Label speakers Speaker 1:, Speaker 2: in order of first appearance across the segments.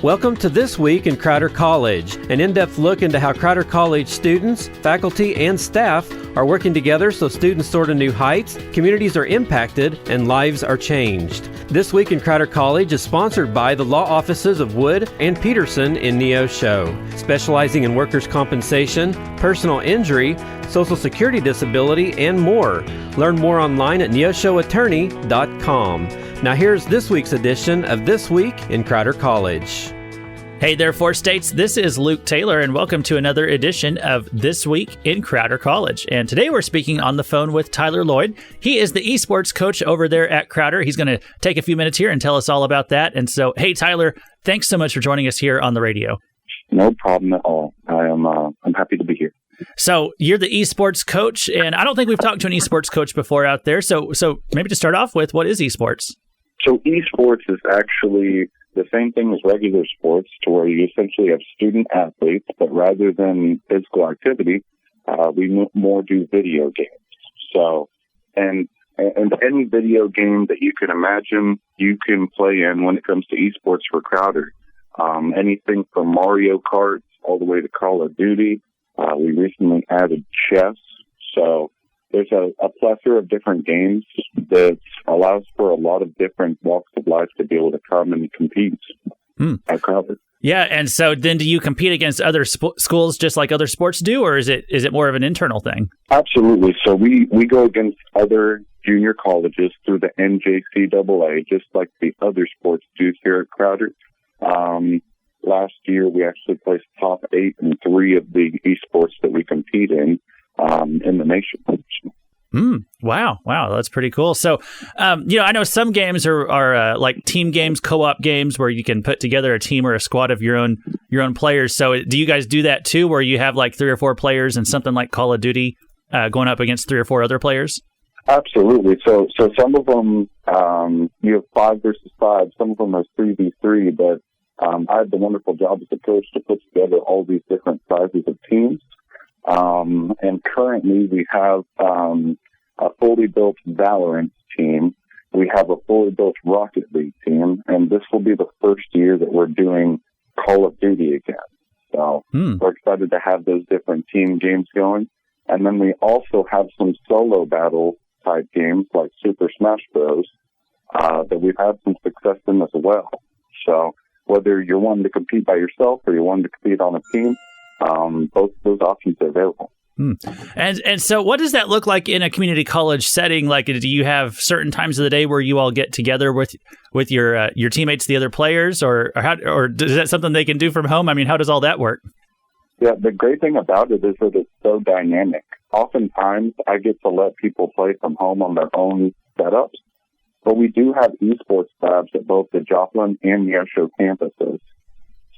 Speaker 1: Welcome to This Week in Crowder College, an in-depth look into how Crowder College students, faculty, and staff are working together so students soar to new heights, communities are impacted, and lives are changed. This Week in Crowder College is sponsored by the law offices of Wood and Peterson in Neosho, specializing in workers' compensation, personal injury, Social Security disability, and more. Learn more online at neoshoattorney.com. Now here's this week's edition of This Week in Crowder College.
Speaker 2: Hey there, Four States. This is Luke Taylor, and welcome to another edition of This Week in Crowder College. And today we're speaking on the phone with Tyler Lloyd. He is the esports coach over there at Crowder. He's going to take a few minutes here and tell us all about that. And so, hey, Tyler, thanks so much for joining us here on the radio.
Speaker 3: No problem at all. I'm happy to be here.
Speaker 2: So you're the esports coach, and I don't think we've talked to an esports coach before out there. So maybe to start off with, what is esports?
Speaker 3: So esports is actually the same thing as regular sports, to where you essentially have student athletes, but rather than physical activity, we more do video games. So, and any video game that you can imagine, you can play in when it comes to esports for Crowder. Anything from Mario Kart all the way to Call of Duty. We recently added chess. So there's a plethora of different games that allows for a lot of different walks of life to be able to come and compete at Crowder.
Speaker 2: Yeah, and so then do you compete against other schools just like other sports do, or is it more of an internal thing?
Speaker 3: Absolutely. So we go against other junior colleges through the NJCAA, just like the other sports do here at Crowder. Last year, we actually placed top 8 in 3 of the esports that we compete in the nation.
Speaker 2: Wow, that's pretty cool. So, I know some games are like team games, co-op games, where you can put together a team or a squad of your own players. So, do you guys do that too, where you have like 3 or 4 players and something like Call of Duty going up against 3 or 4 other players?
Speaker 3: Absolutely. So some of them you have 5 versus 5. Some of them are 3v3, but I had the wonderful job as a coach to put together all these different sizes of teams. And currently we have a fully built Valorant team. We have a fully built Rocket League team. And this will be the first year that we're doing Call of Duty again. So we're excited to have those different team games going. And then we also have some solo battle type games like Super Smash Bros. That we've had some success in as well. So whether you're wanting to compete by yourself or you're wanting to compete on a team, both of those options are available.
Speaker 2: And so what does that look like in a community college setting? Like, do you have certain times of the day where you all get together with your teammates, the other players, or is that something they can do from home? I mean, how does all that work?
Speaker 3: Yeah, the great thing about it is that it's so dynamic. Oftentimes, I get to let people play from home on their own setups. But we do have esports labs at both the Joplin and Neosho campuses.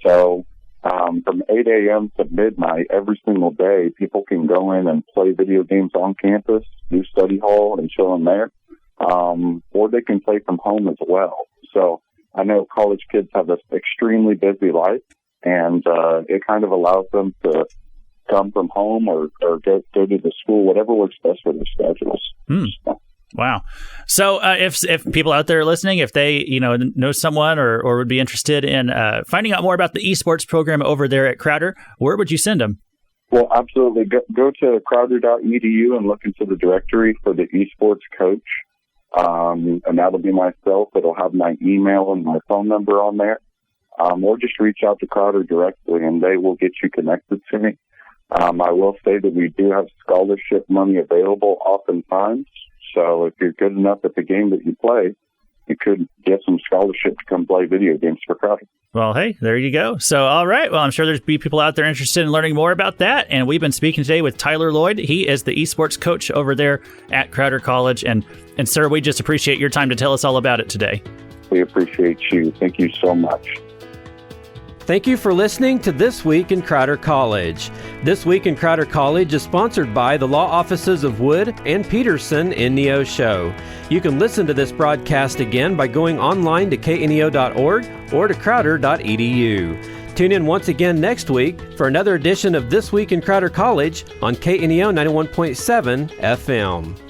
Speaker 3: So from 8 a.m. to midnight every single day, people can go in and play video games on campus, do study hall, and chill in there. Or they can play from home as well. So I know college kids have this extremely busy life, and it kind of allows them to come from home or go to the school, whatever works best for their schedules.
Speaker 2: Wow. So if people out there listening, if they know someone or would be interested in finding out more about the esports program over there at Crowder, where would you send them?
Speaker 3: Well, absolutely. Go to crowder.edu and look into the directory for the esports coach. And that'll be myself. It'll have my email and my phone number on there. Or just reach out to Crowder directly and they will get you connected to me. I will say that we do have scholarship money available oftentimes. So if you're good enough at the game that you play, you could get some scholarship to come play video games for Crowder.
Speaker 2: Well, hey, there you go. So, all right. Well, I'm sure there's people out there interested in learning more about that. And we've been speaking today with Tyler Lloyd. He is the esports coach over there at Crowder College. And sir, we just appreciate your time to tell us all about it today.
Speaker 3: We appreciate you. Thank you so much.
Speaker 1: Thank you for listening to This Week in Crowder College. This Week in Crowder College is sponsored by the law offices of Wood and Peterson in Neosho. You can listen to this broadcast again by going online to kneo.org or to crowder.edu. Tune in once again next week for another edition of This Week in Crowder College on KNEO 91.7 FM.